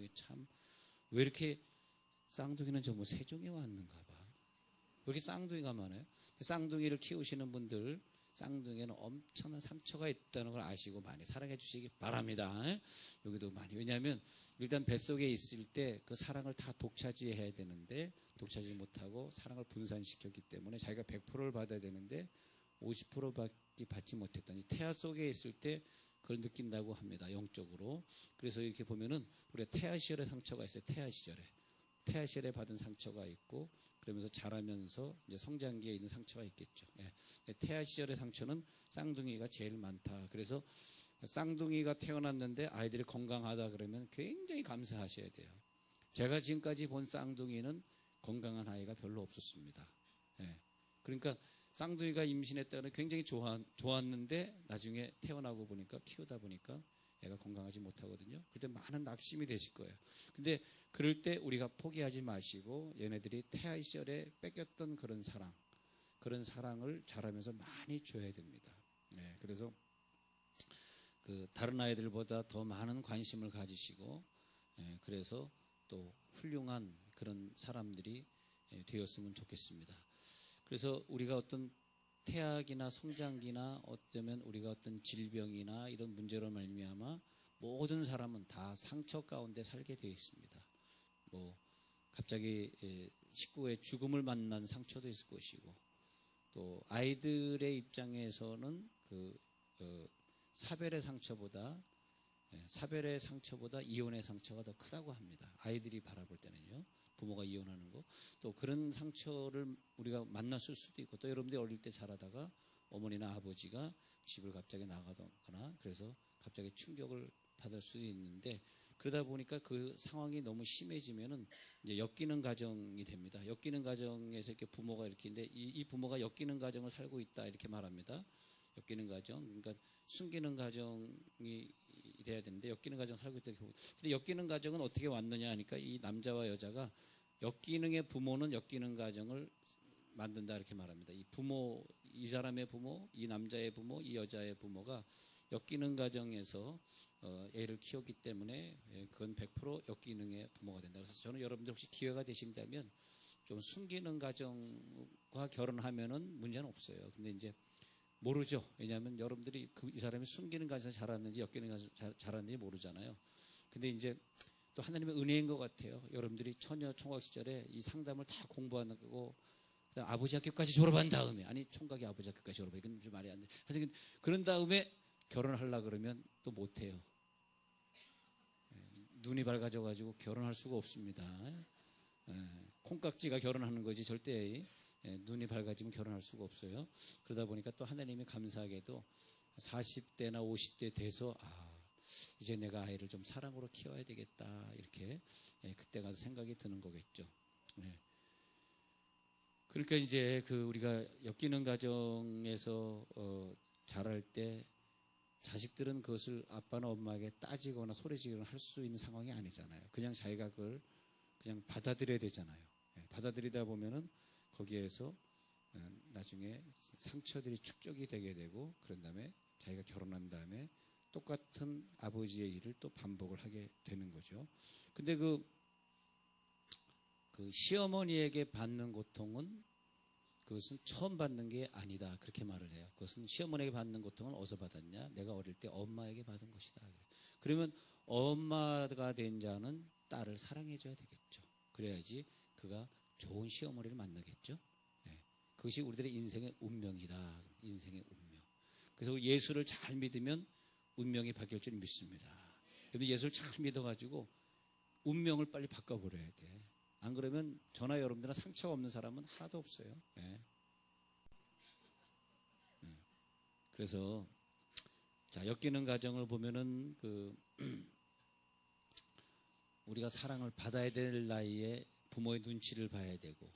쌍둥이 참 왜 이렇게 쌍둥이는 전부 세종에 왔는가 봐. 왜 이렇게 쌍둥이가 많아요? 쌍둥이를 키우시는 분들 쌍둥이에는 엄청난 상처가 있다는 걸 아시고 많이 사랑해 주시기 바랍니다. 여기도 많이. 왜냐하면 일단 뱃속에 있을 때 그 사랑을 다 독차지해야 되는데 독차지 못하고 사랑을 분산시켰기 때문에 자기가 100%를 받아야 되는데 50%밖에 받지 못했더니 태아 속에 있을 때 그걸 느낀다고 합니다. 영적으로. 그래서 이렇게 보면은 우리가 태아 시절의 상처가 있어요. 태아 시절에 받은 상처가 있고 그러면서 자라면서 이제 성장기에 있는 상처가 있겠죠. 예. 태아 시절의 상처는 쌍둥이가 제일 많다. 그래서 쌍둥이가 태어났는데 아이들이 건강하다 그러면 굉장히 감사하셔야 돼요. 제가 지금까지 본 쌍둥이는 건강한 아이가 별로 없었습니다. 예. 그러니까 쌍둥이가 임신했다는 굉장히 좋았는데 나중에 태어나고 보니까 키우다 보니까 애가 건강하지 못하거든요. 그때 많은 낙심이 되실 거예요. 근데 그럴 때 우리가 포기하지 마시고 얘네들이 태아 시절에 뺏겼던 그런 사랑을 자라면서 많이 줘야 됩니다. 네, 그래서 그 다른 아이들보다 더 많은 관심을 가지시고 그래서 또 훌륭한 그런 사람들이 되었으면 좋겠습니다. 그래서 우리가 어떤 태아기나 성장기나 어쩌면 우리가 어떤 질병이나 이런 문제로 말미암아 모든 사람은 다 상처 가운데 살게 되어 있습니다. 뭐 갑자기 식구의 죽음을 만난 상처도 있을 것이고 또 아이들의 입장에서는 사별의 상처보다 이혼의 상처가 더 크다고 합니다. 아이들이 바라볼 때는요. 부모가 이혼하는 거. 또 그런 상처를 우리가 만났을 수도 있고 또 여러분들이 어릴 때 자라다가 어머니나 아버지가 집을 갑자기 나가거나 그래서 갑자기 충격을 받을 수도 있는데 그러다 보니까 그 상황이 너무 심해지면은 이제 엮이는 가정이 됩니다. 엮이는 가정에서 이렇게 부모가 이렇게 있는데 이 부모가 엮이는 가정을 살고 있다 이렇게 말합니다. 엮이는 가정. 그러니까 숨기는 가정이 돼야 되는데 엮이는 가정 살고 있다. 근데 엮이는 가정은 어떻게 왔느냐 하니까 이 남자와 여자가 엮이는의 부모는 엮이는 가정을 만든다 이렇게 말합니다. 이 부모, 이 사람의 부모, 이 남자의 부모, 이 여자의 부모가 엮이는 가정에서 애를 키웠기 때문에 그건 100% 엮이는의 부모가 된다. 그래서 저는 여러분들 혹시 기회가 되신다면 좀 숨기는 가정과 결혼하면은 문제는 없어요. 근데 이제 모르죠. 왜냐하면 여러분들이 이 사람이 숨기는 가정에서 자랐는지 엮이는 가정에서 자랐는지 모르잖아요. 근데 이제 또 하나님의 은혜인 것 같아요. 여러분들이 처녀 총각 시절에 이 상담을 다 공부하는 거고 그다음 아버지 학교까지 졸업한 다음에 아니 총각이 아버지 학교까지 졸업해 이건 좀 말이 안 돼. 하여튼 그런 다음에 결혼하려 그러면 또 못해요. 눈이 밝아져가지고 결혼할 수가 없습니다. 콩깍지가 결혼하는 거지 절대 눈이 밝아지면 결혼할 수가 없어요. 그러다 보니까 또 하나님이 감사하게도 40대나 50대 돼서 이제 내가 아이를 좀 사랑으로 키워야 되겠다 이렇게 그때 가서 생각이 드는 거겠죠. 그러니까 이제 우리가 엮이는 가정에서 자랄 때 자식들은 그것을 아빠나 엄마에게 따지거나 소리지거나 할 수 있는 상황이 아니잖아요. 그냥 자기가 그걸 그냥 받아들여야 되잖아요. 받아들이다 보면은 거기에서 나중에 상처들이 축적이 되게 되고 그런 다음에 자기가 결혼한 다음에 똑같은 아버지의 일을 또 반복을 하게 되는 거죠. 근데 그 시어머니에게 받는 고통은 그것은 처음 받는 게 아니다. 그렇게 말을 해요. 그것은 시어머니에게 받는 고통은 어디서 받았냐? 내가 어릴 때 엄마에게 받은 것이다. 그러면 엄마가 된 자는 딸을 사랑해줘야 되겠죠. 그래야지 그가 좋은 시어머니를 만나겠죠. 그것이 우리들의 인생의 운명이다. 인생의 운명. 그래서 예수를 잘 믿으면 운명이 바뀔 줄 믿습니다. 여러분 예수를 잘 믿어가지고 운명을 빨리 바꿔버려야 돼. 안 그러면 저나 여러분들은 상처가 없는 사람은 하나도 없어요. 그래서 자 엮이는 가정을 보면은 우리가 사랑을 받아야 될 나이에 부모의 눈치를 봐야 되고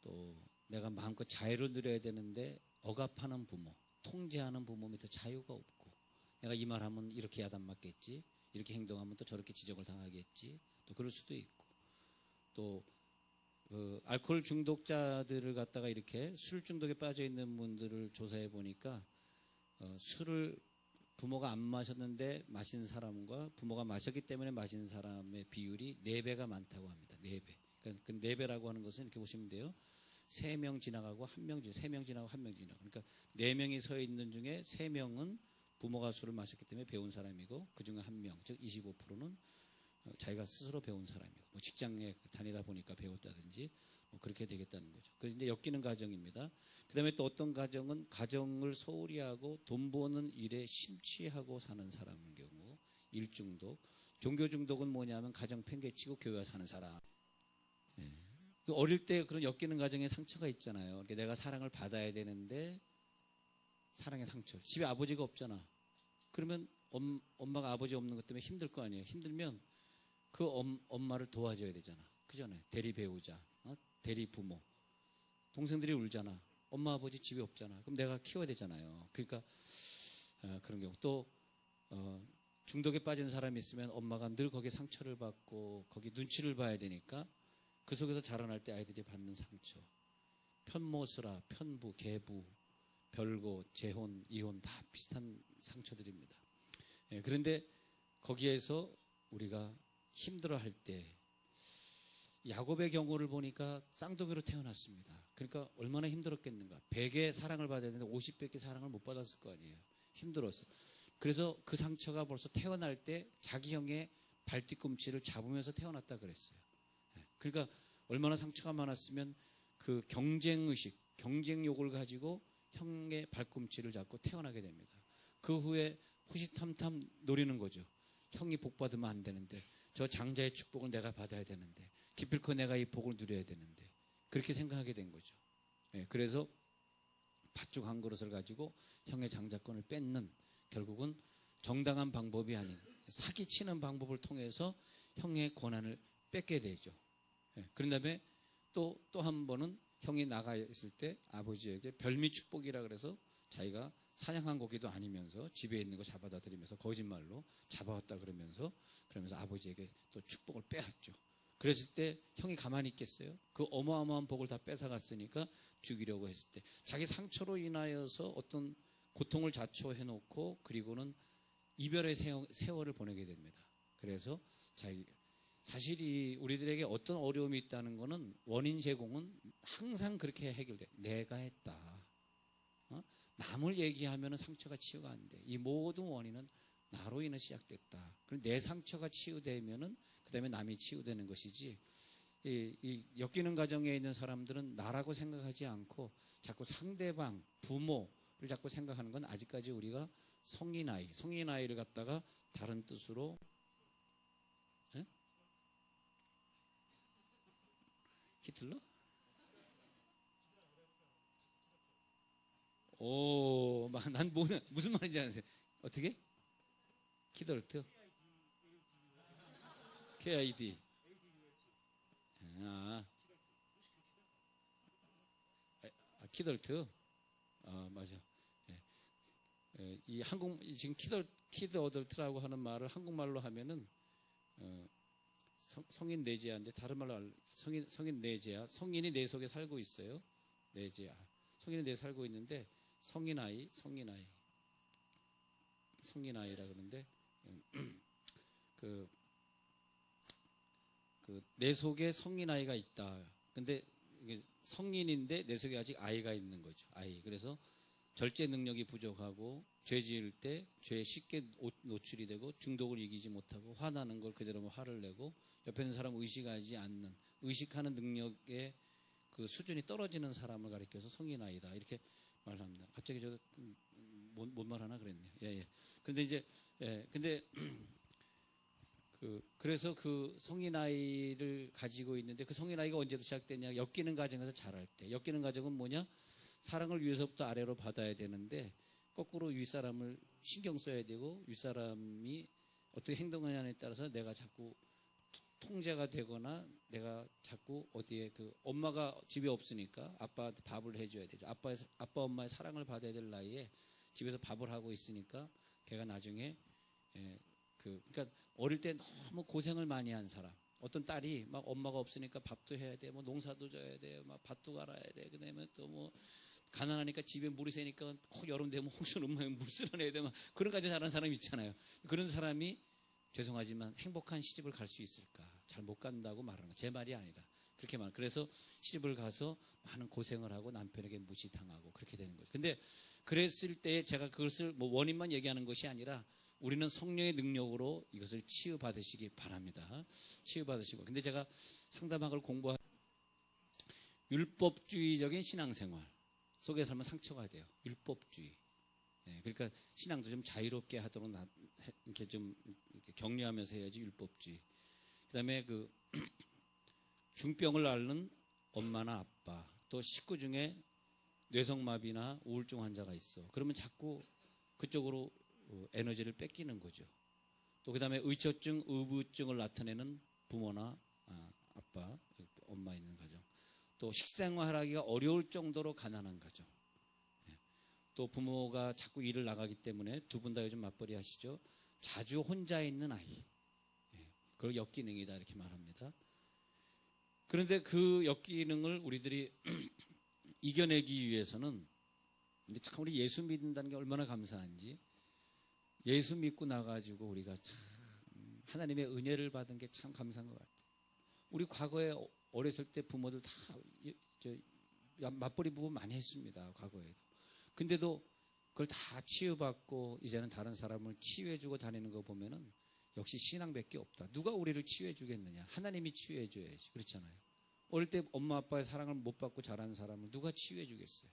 또 내가 마음껏 자유를 누려야 되는데 억압하는 부모, 통제하는 부모 밑에 자유가 없고 내가 이 말하면 이렇게 야단 맞겠지, 이렇게 행동하면 또 저렇게 지적을 당하겠지, 또 그럴 수도 있고 또 알코올 중독자들을 갖다가 이렇게 술 중독에 빠져 있는 분들을 조사해 보니까 술을 부모가 안 마셨는데 마신 사람과 부모가 마셨기 때문에 마신 사람의 비율이 4배가 많다고 합니다. 4배. 그러니까 그 4배라고 하는 것은 이렇게 보시면 돼요. 3명 지나가고 1명 지나가고 3명 지나가고 1명 지나가고. 그러니까 4명이 서 있는 중에 3명은 부모가 술을 마셨기 때문에 배운 사람이고 그 중에 1명, 즉 25%는 자기가 스스로 배운 사람이고 뭐 직장에 다니다 보니까 배웠다든지 뭐 그렇게 되겠다는 거죠. 그래서 이제 엮이는 가정입니다. 그 다음에 또 어떤 가정은 가정을 소홀히 하고 돈 버는 일에 심취하고 사는 사람의 경우 일중독. 종교 중독은 뭐냐면 가정 팽개치고 교회 사는 사람. 예. 어릴 때 그런 엮이는 가정에 상처가 있잖아요. 그러니까 내가 사랑을 받아야 되는데 사랑의 상처. 집에 아버지가 없잖아. 그러면 엄마가 아버지 없는 것 때문에 힘들 거 아니에요. 힘들면 그 엄마를 도와줘야 되잖아. 그잖아요. 대리 배우자, 대리 부모. 동생들이 울잖아. 엄마 아버지 집에 없잖아. 그럼 내가 키워야 되잖아요. 그러니까 그런 경우 또 중독에 빠진 사람이 있으면 엄마가 늘 거기에 상처를 받고 거기 눈치를 봐야 되니까 그 속에서 자라날 때 아이들이 받는 상처. 편모스라, 편부, 계부, 별고, 재혼, 이혼 다 비슷한 상처들입니다. 예, 그런데 거기에서 우리가 힘들어할 때 야곱의 경우를 보니까 쌍둥이로 태어났습니다. 그러니까 얼마나 힘들었겠는가. 100의 사랑을 받아야 되는데 50배의 사랑을 못 받았을 거 아니에요. 힘들어서. 그래서 그 상처가 벌써 태어날 때 자기 형의 발뒤꿈치를 잡으면서 태어났다 그랬어요. 그러니까 얼마나 상처가 많았으면 그 경쟁의식, 경쟁욕을 가지고 형의 발꿈치를 잡고 태어나게 됩니다. 그 후에 후시탐탐 노리는 거죠. 형이 복 받으면 안 되는데 저 장자의 축복을 내가 받아야 되는데 기필코 내가 이 복을 누려야 되는데 그렇게 생각하게 된 거죠. 예, 그래서 팥죽 한 그릇을 가지고 형의 장자권을 뺏는 결국은 정당한 방법이 아닌 사기치는 방법을 통해서 형의 권한을 뺏게 되죠. 예, 그런 다음에 또 한 번은 형이 나가 있을 때 아버지에게 별미 축복이라 그래서 자기가 사냥한 고기도 아니면서 집에 있는 거 잡아다 드리면서 거짓말로 잡아왔다 그러면서 아버지에게 또 축복을 빼앗죠. 그랬을 때 형이 가만히 있겠어요? 그 어마어마한 복을 다 뺏어갔으니까 죽이려고 했을 때 자기 상처로 인하여서 어떤 고통을 자초해 놓고 그리고는 이별의 세월을 보내게 됩니다. 그래서 사실이 우리들에게 어떤 어려움이 있다는 것은 원인 제공은 항상 그렇게 해결돼. 내가 했다. 남을 얘기하면 상처가 치유가 안 돼. 이 모든 원인은 나로 인해 시작됐다. 그럼 내 상처가 치유되면은 그 다음에 남이 치유되는 것이지. 이 엮이는 가정에 있는 사람들은 나라고 생각하지 않고 자꾸 상대방, 부모를 자꾸 생각하는 건 아직까지 우리가 성인 아이를 갖다가 다른 뜻으로 에? 히틀러? 오, 난 무슨 말인지 아세요? 어떻게? 키덜트? KID. 키덜트? 맞아. 이 지금 키드 어덜트라고 하는 말을 한국말로 하면은, 성인 내재아인데, 다른 말로 성인 내재아. 성인이 내 속에 살고 있어요. 내재아. 성인이 내 살고 있는데, 성인아이라 그러는데, 내 속에 성인아이가 있다. 근데 이게 성인인데 내 속에 아직 아이가 있는 거죠. 아이. 그래서 절제 능력이 부족하고 죄 지을 때 죄에 쉽게 노출이 되고 중독을 이기지 못하고 화나는 걸 그대로 화를 내고 옆에 있는 사람 의식하지 않는 의식하는 능력의 그 수준이 떨어지는 사람을 가리켜서 성인아이다. 이렇게 말합니다. 갑자기 저 뭔 말하나 그랬네요. 예. 근데 이제 근데 그래서 그 성인아이를 가지고 있는데 그 성인아이가 언제부터 시작되냐. 엮이는 가정에서 자랄 때. 엮이는 가정은 뭐냐. 사랑을 위에서부터 아래로 받아야 되는데 거꾸로 윗사람을 신경 써야 되고 윗사람이 어떻게 행동하냐에 따라서 내가 자꾸 통제가 되거나 내가 자꾸 어디에 엄마가 집에 없으니까 아빠한테 밥을 해줘야 되죠. 아빠 엄마의 사랑을 받아야 될 나이에 집에서 밥을 하고 있으니까 걔가 나중에 그러니까 어릴 때 너무 고생을 많이 한 사람. 어떤 딸이 막 엄마가 없으니까 밥도 해야 돼, 뭐 농사도 져야 돼, 막 밭도 갈아야 돼, 그다음에 또 뭐 가난하니까 집에 물이 새니까 꼭 여름 되면 홍수 넘으면 물 쓸어내야 되면 그런 가지고 자란 사람이 있잖아요. 그런 사람이 죄송하지만 행복한 시집을 갈 수 있을까? 잘 못 간다고 말하는 거예요. 제 말이 아니라. 그렇게 말. 그래서 시집을 가서 많은 고생을 하고 남편에게 무시당하고 그렇게 되는 거죠. 근데 그랬을 때 제가 그것을 뭐 원인만 얘기하는 것이 아니라 우리는 성령의 능력으로 이것을 치유받으시기 바랍니다. 치유받으시고. 근데 제가 상담학을 공부한 율법주의적인 신앙생활 속에 살면 상처가 돼요. 율법주의. 그러니까 신앙도 좀 자유롭게 하도록 이렇게 좀 이렇게 격려하면서 해야지 율법주의. 그다음에 그 중병을 앓는 엄마나 아빠, 또 식구 중에 뇌성마비나 우울증 환자가 있어. 그러면 자꾸 그쪽으로 에너지를 뺏기는 거죠. 또 그다음에 의처증, 의부증을 나타내는 부모나 아빠, 엄마 있는 가정. 또 식생활하기가 어려울 정도로 가난한 가정. 또 부모가 자꾸 일을 나가기 때문에 두 분 다 요즘 맞벌이 하시죠. 자주 혼자 있는 아이. 그걸 역기능이다 이렇게 말합니다. 그런데 그 역기능을 우리들이 이겨내기 위해서는 근데 참 우리 예수 믿는다는 게 얼마나 감사한지 예수 믿고 나가지고 우리가 참 하나님의 은혜를 받은 게 참 감사한 것 같아요. 우리 과거에 어렸을 때 부모들 다 맞벌이 부부 많이 했습니다. 과거에도. 근데도 그걸 다 치유받고 이제는 다른 사람을 치유해주고 다니는 거 보면은 역시 신앙밖에 없다. 누가 우리를 치유해주겠느냐? 하나님이 치유해줘야지. 그렇잖아요. 어릴 때 엄마 아빠의 사랑을 못 받고 자란 사람을 누가 치유해주겠어요?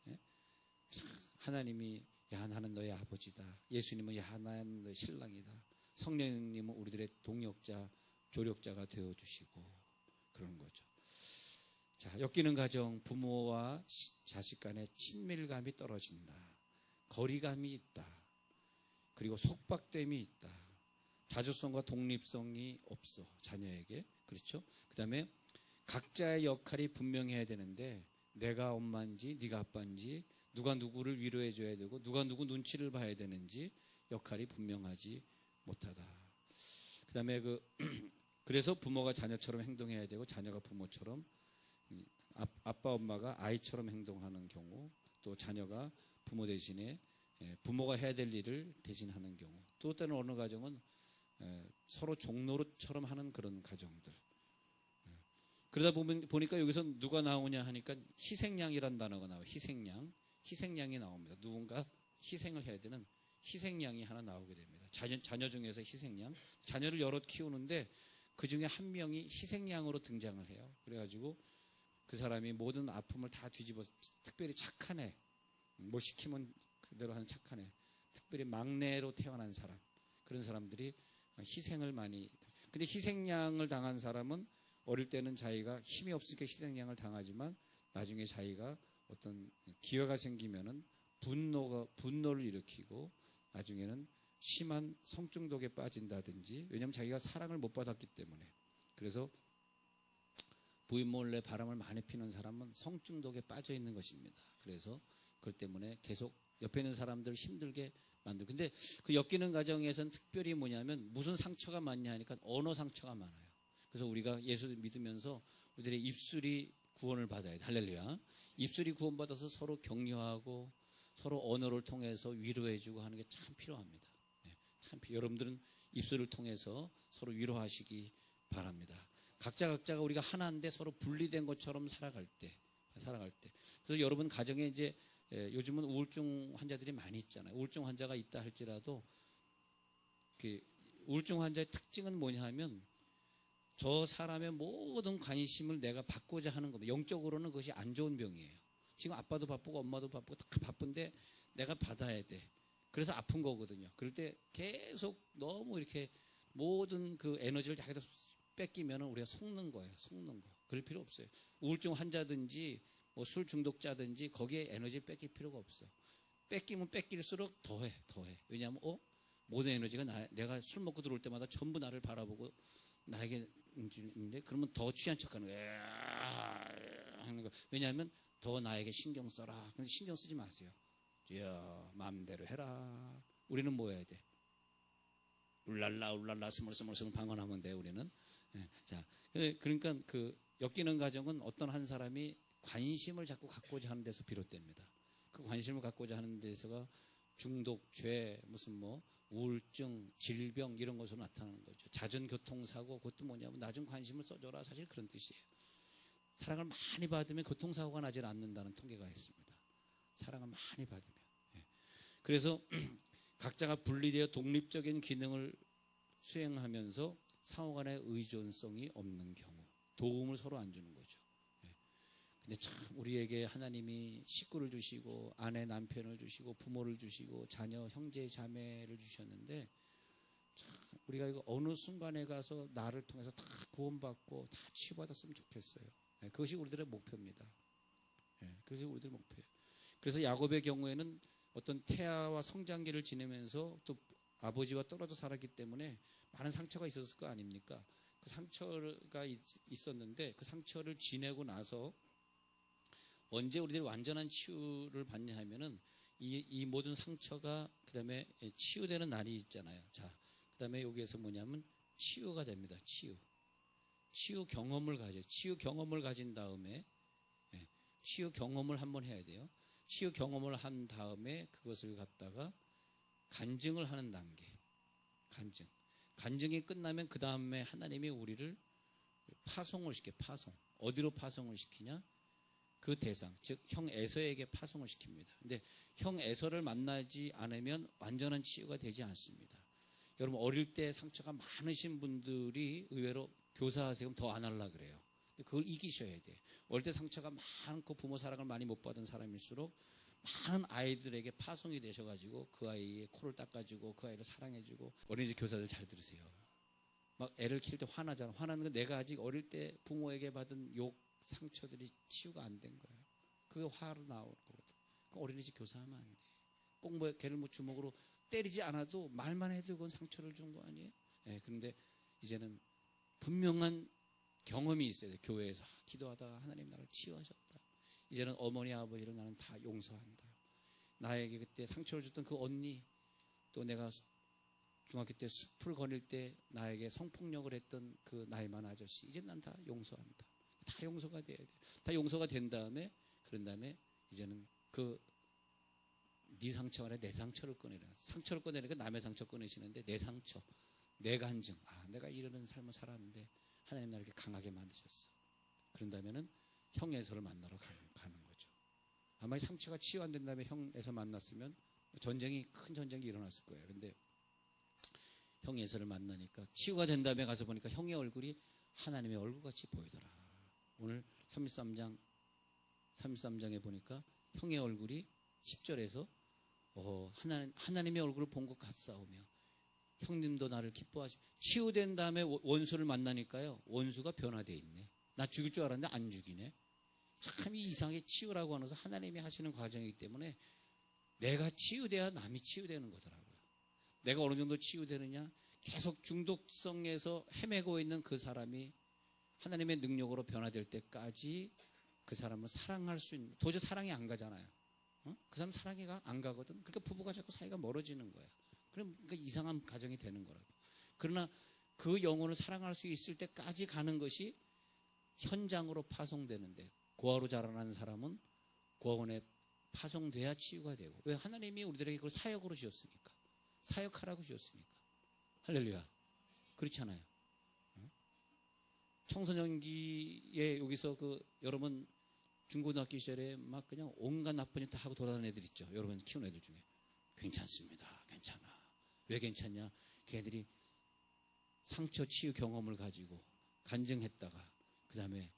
예? 하나님이 야 나는 너의 아버지다. 예수님은 야 나는 너의 신랑이다. 성령님은 우리들의 동역자, 조력자가 되어주시고 그런 거죠. 자, 엮이는 가정, 부모와 자식 간의 친밀감이 떨어진다. 거리감이 있다. 그리고 속박됨이 있다. 자주성과 독립성이 없어, 자녀에게. 그렇죠? 그 다음에 각자의 역할이 분명해야 되는데 내가 엄마인지 네가 아빠인지 누가 누구를 위로해줘야 되고 누가 누구 눈치를 봐야 되는지 역할이 분명하지 못하다. 그 다음에 그래서 부모가 자녀처럼 행동해야 되고 자녀가 부모처럼 아빠 엄마가 아이처럼 행동하는 경우, 또 자녀가 부모 대신에 부모가 해야 될 일을 대신하는 경우, 또 때는 어느 가정은 서로 종노릇처럼 하는 그런 가정들. 그러다 보니까 여기서 누가 나오냐 하니까 희생양이란 단어가 나와요. 희생양이 나옵니다. 누군가 희생을 해야 되는 희생양이 하나 나오게 됩니다. 자녀 중에서 희생양, 자녀를 여럿 키우는데 그 중에 한 명이 희생양으로 등장을 해요. 그래가지고 그 사람이 모든 아픔을 다 뒤집어서 특별히 착한 애, 뭐 시키면 그대로 하는 착한 애, 특별히 막내로 태어난 사람, 그런 사람들이 희생을 많이. 근데 희생양을 당한 사람은 어릴 때는 자기가 힘이 없으니까 희생양을 당하지만 나중에 자기가 어떤 기회가 생기면은 분노를 일으키고 나중에는 심한 성중독에 빠진다든지, 왜냐하면 자기가 사랑을 못 받았기 때문에. 그래서 부인 몰래 바람을 많이 피는 사람은 성중독에 빠져 있는 것입니다. 그래서 그것 때문에 계속 옆에 있는 사람들을 힘들게 만들고. 근데 그 엮이는 가정에서는 특별히 뭐냐면 무슨 상처가 많냐 하니까 언어 상처가 많아요. 그래서 우리가 예수 믿으면서 우리들의 입술이 구원을 받아야 돼. 할렐루야. 입술이 구원받아서 서로 격려하고 서로 언어를 통해서 위로해주고 하는 게 참 필요합니다. 참 여러분들은 입술을 통해서 서로 위로하시기 바랍니다. 각자가 우리가 하나인데 서로 분리된 것처럼 살아갈 때. 그래서 여러분 가정에 이제 요즘은 우울증 환자들이 많이 있잖아요. 우울증 환자가 있다 할지라도 그 우울증 환자의 특징은 뭐냐 하면 저 사람의 모든 관심을 내가 받고자 하는 겁니다. 영적으로는 그것이 안 좋은 병이에요. 지금 아빠도 바쁘고 엄마도 바쁘고 다 바쁜데 내가 받아야 돼. 그래서 아픈 거거든요. 그럴 때 계속 너무 이렇게 모든 그 에너지를 자기도 뺏기면 우리가 속는 거예요. 속는 거. 그럴 필요 없어요. 우울증 환자든지 뭐 술 중독자든지 거기에 에너지를 뺏길 필요가 없어. 뺏기면 뺏길수록 더해. 왜냐하면 모든 에너지가 내가 술 먹고 들어올 때마다 전부 나를 바라보고 나에게 있는데 그러면 더 취한 척하는 거야. 하는 거. 왜냐하면 더 나에게 신경 써라. 근데 신경 쓰지 마세요. 야, 마음대로 해라. 우리는 뭐 해야 돼? 울랄라 스물스물 방언하면 돼. 우리는. 자, 그러니까 그 엮이는 가정은 어떤 한 사람이 관심을 자꾸 갖고자 하는 데서 비롯됩니다. 그 관심을 갖고자 하는 데서가 중독, 죄, 무슨 뭐 우울증, 질병 이런 것으로 나타나는 거죠. 잦은 교통사고, 그것도 뭐냐면 낮은 관심을 써줘라, 사실 그런 뜻이에요. 사랑을 많이 받으면 교통사고가 나지 않는다는 통계가 있습니다. 사랑을 많이 받으면. 그래서 각자가 분리되어 독립적인 기능을 수행하면서 상호간의 의존성이 없는 경우, 도움을 서로 안 주는 거죠. 근데 참 우리에게 하나님이 식구를 주시고 아내 남편을 주시고 부모를 주시고 자녀 형제 자매를 주셨는데, 참 우리가 이거 어느 순간에 가서 나를 통해서 다 구원받고 다 치유받았으면 좋겠어요. 그것이 우리들의 목표입니다. 그것이 우리들의 목표예요. 그래서 야곱의 경우에는 어떤 태아와 성장기를 지내면서 또 아버지와 떨어져 살았기 때문에 많은 상처가 있었을 거 아닙니까? 그 상처가 있었는데 그 상처를 지내고 나서 언제 우리들이 완전한 치유를 받냐 하면은 이 모든 상처가 그 다음에 치유되는 날이 있잖아요. 자, 그 다음에 여기에서 뭐냐면 치유가 됩니다. 치유 경험을 가져요. 치유 경험을 가진 다음에, 치유 경험을 한번 해야 돼요. 치유 경험을 한 다음에 그것을 갖다가 간증을 하는 단계. 간증이 끝나면 그 다음에 하나님이 우리를 파송을 시켜요. 어디로 파송을 시키냐? 그 대상, 즉 형 에서에게 파송을 시킵니다. 근데 형 에서를 만나지 않으면 완전한 치유가 되지 않습니다. 여러분 어릴 때 상처가 많으신 분들이 의외로 교사하세요. 더 안 하려고 그래요. 그걸 이기셔야 돼. 어릴 때 상처가 많고 부모 사랑을 많이 못 받은 사람일수록 많은 아이들에게 파송이 되셔가지고 그 아이의 코를 닦아주고 그 아이를 사랑해주고. 어린이집 교사들 잘 들으세요. 막 애를 키울 때 화나잖아. 화나는 건 내가 아직 어릴 때 부모에게 받은 욕, 상처들이 치유가 안 된 거예요. 그게 화로 나올 거거든. 어린이집 교사하면 안 돼. 꼭 뭐 걔를 뭐 주먹으로 때리지 않아도 말만 해도 그건 상처를 준 거 아니에요? 그런데 이제는 분명한 경험이 있어야 돼. 교회에서 기도하다가 하나님 나를 치유하셨다. 이제는 어머니 아버지를 나는 다 용서한다. 나에게 그때 상처를 줬던 그 언니, 또 내가 중학교 때 숲을 거닐 때 나에게 성폭력을 했던 그 나이 많은 아저씨, 이제 난 다 용서한다. 다 용서가 돼야 돼. 다 용서가 된 다음에, 그런 다음에 이제는 네 상처가 아니라 내 상처를 꺼내라. 상처를 꺼내니까 남의 상처 꺼내시는데 내 상처, 내 간증. 내가 이러는 삶을 살았는데 하나님 나를 이렇게 강하게 만드셨어. 그런다면은 형 에서를 만나러 가는 거죠. 아마 이 상처가 치유 안 된 다음에 형 에서 만났으면 큰 전쟁이 일어났을 거예요. 근데 형 에서를 만나니까 치유가 된 다음에 가서 보니까 형의 얼굴이 하나님의 얼굴같이 보이더라. 오늘 33장에 보니까 형의 얼굴이 10절에서 하나님의 얼굴을 본 것 같사오며 형님도 나를 기뻐하시. 치유된 다음에 원수를 만나니까요, 원수가 변화되어 있네. 나 죽일 줄 알았는데 안 죽이네. 참 이상하게 치유라고 하면서 하나님이 하시는 과정이기 때문에 내가 치유돼야 남이 치유되는 거더라고요. 내가 어느 정도 치유되느냐, 계속 중독성에서 헤매고 있는 그 사람이 하나님의 능력으로 변화될 때까지 그 사람을 사랑할 수 있는, 도저히 사랑이 안 가잖아요. 그 사람 사랑이 안 가거든. 그러니까 부부가 자꾸 사이가 멀어지는 거야. 그러니까 이상한 가정이 되는 거라고. 그러나 그 영혼을 사랑할 수 있을 때까지 가는 것이 현장으로 파송되는데, 고아로 자라나는 사람은 고아원에 파송돼야 치유가 되고. 왜? 하나님이 우리들에게 그걸 사역으로 주셨으니까. 사역하라고 주셨으니까. 할렐루야. 그렇지 않아요? 청소년기에 여기서 여러분 중고등학교 시절에 막 그냥 온갖 나쁜 짓 다 하고 돌아다니는 애들 있죠. 여러분 키우는 애들 중에. 괜찮습니다. 괜찮아. 왜 괜찮냐? 걔들이 상처 치유 경험을 가지고 간증했다가 그 다음에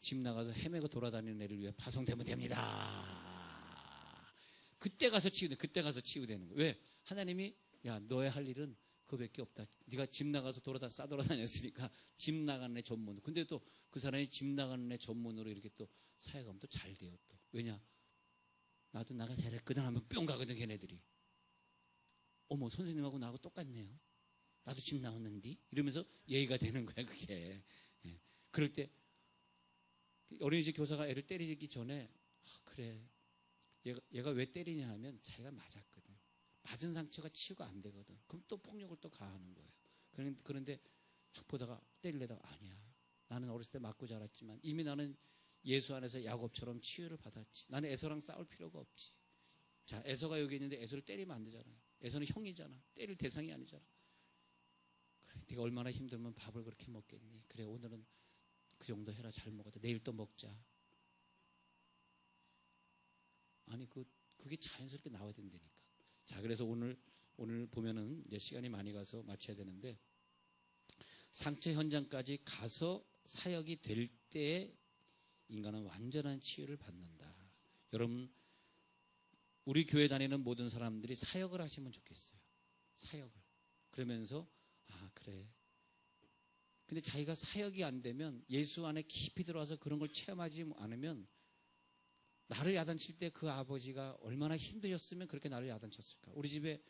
집 나가서 헤매고 돌아다니는 애를 위해 파송되면 됩니다. 그때 가서 치유되는 거예요. 왜? 하나님이 야, 너의 할 일은 그거밖에 없다. 네가 집 나가서 싸돌아다녔으니까 집 나가는 애 전문으로. 근데 또 그 사람이 집 나가는 애 전문으로 이렇게 또 사회가면 또 잘 돼요. 또 왜냐? 나도 나가 잘했거든 하면 뿅 가거든 걔네들이. 어머, 선생님하고 나하고 똑같네요. 나도 집 나왔는데 이러면서 예의가 되는 거야 그게. 그럴 때 어린이집 교사가 애를 때리기 전에 그래, 얘가 왜 때리냐 하면 자기가 맞았거든. 맞은 상처가 치유가 안 되거든. 그럼 또 폭력을 또 가하는 거예요. 그런데 딱 보다가 때리려다가 아니야, 나는 어렸을 때 맞고 자랐지만 이미 나는 예수 안에서 야곱처럼 치유를 받았지. 나는 에서랑 싸울 필요가 없지. 자, 에서가 여기 있는데 에서를 때리면 안 되잖아요. 에서는 형이잖아. 때릴 대상이 아니잖아. 그래, 네가 얼마나 힘들면 밥을 그렇게 먹겠니? 그래, 오늘은 그 정도 해라. 잘 먹었다. 내일 또 먹자. 아니, 그게 자연스럽게 나와야 된다니까. 자, 그래서 오늘 보면은 이제 시간이 많이 가서 마쳐야 되는데, 상처 현장까지 가서 사역이 될 때에 인간은 완전한 치유를 받는다. 여러분, 우리 교회 다니는 모든 사람들이 사역을 하시면 좋겠어요. 사역을. 그러면서 그래. 근데 자기가 사역이 안 되면, 예수 안에 깊이 들어와서 그런 걸 체험하지 않으면, 나를 야단칠 때 그 아버지가 얼마나 힘드셨으면 그렇게 나를 야단쳤을까. 우리 집에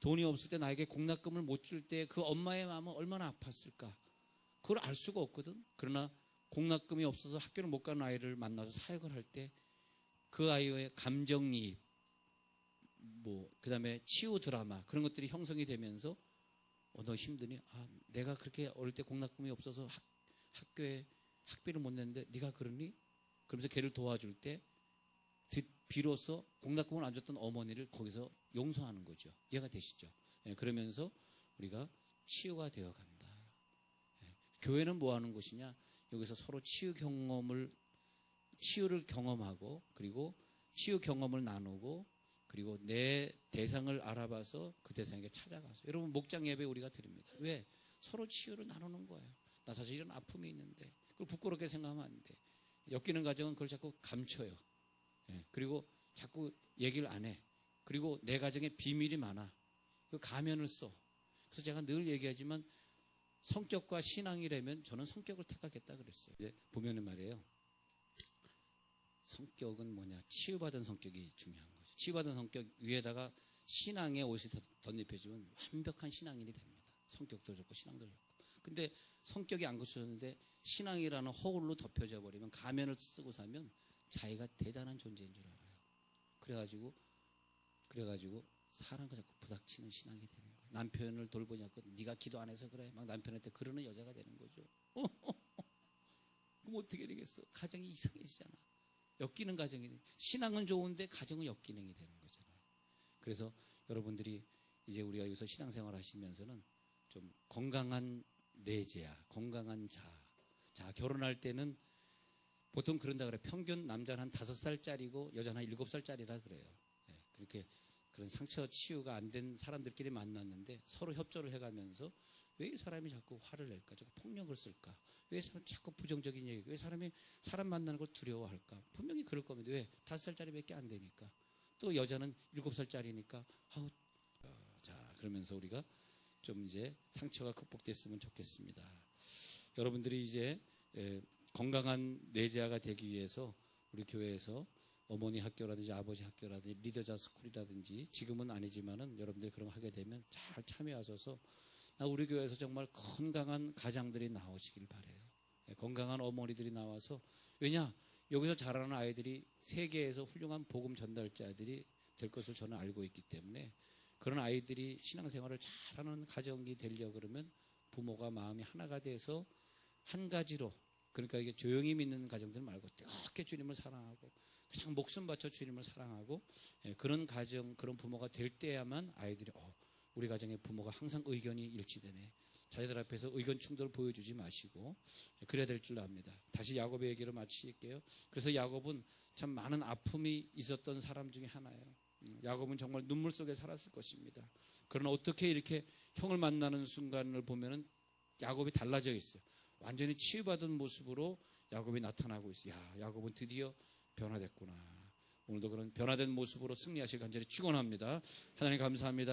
돈이 없을 때 나에게 공납금을 못 줄 때 그 엄마의 마음은 얼마나 아팠을까. 그걸 알 수가 없거든. 그러나 공납금이 없어서 학교를 못 가는 아이를 만나서 사역을 할 때 그 아이의 감정이입, 그 다음에 치유 드라마, 그런 것들이 형성이 되면서 너 힘드니? 내가 그렇게 어릴 때 공납금이 없어서 학교에 학비를 못 냈는데 네가 그러니? 그러면서 걔를 도와줄 때 비로소 공납금을 안 줬던 어머니를 거기서 용서하는 거죠. 이해가 되시죠? 그러면서 우리가 치유가 되어 간다. 교회는 뭐 하는 곳이냐? 여기서 서로 치유를 경험하고, 그리고 치유 경험을 나누고, 그리고 내 대상을 알아봐서 그 대상에게 찾아가서. 여러분, 목장 예배 우리가 드립니다. 왜? 서로 치유를 나누는 거예요. 나 사실 이런 아픔이 있는데 그걸 부끄럽게 생각하면 안 돼. 엮이는 가정은 그걸 자꾸 감춰요. 그리고 자꾸 얘기를 안 해. 그리고 내 가정에 비밀이 많아. 그 가면을 써. 그래서 제가 늘 얘기하지만, 성격과 신앙이라면 저는 성격을 택하겠다 그랬어요. 이제 보면은 말이에요. 성격은 뭐냐? 치유받은 성격이 중요한 거죠. 치유받은 성격 위에다가 신앙의 옷이 덧입혀지면 완벽한 신앙인이 됩니다. 성격도 좋고 신앙도 좋고. 근데 성격이 안 고쳐졌는데 신앙이라는 허울로 덮여져 버리면, 가면을 쓰고 사면 자기가 대단한 존재인 줄 알아요. 그래가지고 사람과 자꾸 부닥치는 신앙이 되는 거예요. 남편을 돌보냐고 네가 기도 안 해서 그래. 막 남편한테 그러는 여자가 되는 거죠. 그럼 어떻게 되겠어? 가정이 이상해지잖아. 엮이는 가정이. 신앙은 좋은데 가정은 역기능이 되는 거잖아요. 그래서 여러분들이 이제 우리가 여기서 신앙생활 하시면서는 좀 건강한 내재야, 건강한 자, 결혼할 때는 보통 그런다 그래요. 평균 남자는 한 5살짜리고 여자는 한 7살짜리라 그래요. 그렇게 그런 상처 치유가 안 된 사람들끼리 만났는데 서로 협조를 해가면서, 왜 이 사람이 자꾸 화를 낼까? 자꾸 폭력을 쓸까? 왜 사람이 자꾸 부정적인 얘기? 왜 사람이 사람 만나는 걸 두려워할까? 분명히 그럴 겁니다. 왜? 5살짜리밖에 안 되니까. 또 여자는 7살짜리니까. 자, 그러면서 우리가 좀 이제 상처가 극복됐으면 좋겠습니다. 여러분들이 이제 건강한 내재아가 되기 위해서 우리 교회에서 어머니 학교라든지 아버지 학교라든지 리더자 스쿨이라든지, 지금은 아니지만은 여러분들이 그런 거 하게 되면 잘 참여하셔서 우리 교회에서 정말 건강한 가장들이 나오시길 바라요. 건강한 어머니들이 나와서, 왜냐? 여기서 자라는 아이들이 세계에서 훌륭한 복음 전달자들이 될 것을 저는 알고 있기 때문에, 그런 아이들이 신앙생활을 잘하는 가정이 되려고 그러면 부모가 마음이 하나가 돼서 한 가지로, 그러니까 이게 조용히 믿는 가정들 말고 뜨겁게 주님을 사랑하고 그냥 목숨 바쳐 주님을 사랑하고, 그런 가정, 그런 부모가 될 때야만 아이들이 우리 가정의 부모가 항상 의견이 일치되네. 자녀들 앞에서 의견 충돌을 보여주지 마시고 그래야 될 줄 압니다. 다시 야곱의 얘기로 마치게요. 그래서 야곱은 참 많은 아픔이 있었던 사람 중에 하나예요. 야곱은 정말 눈물 속에 살았을 것입니다. 그러나 어떻게 이렇게 형을 만나는 순간을 보면은 야곱이 달라져 있어요. 완전히 치유받은 모습으로 야곱이 나타나고 있어요. 야곱은 드디어 변화됐구나. 오늘도 그런 변화된 모습으로 승리하실 간절히 축원합니다. 하나님 감사합니다.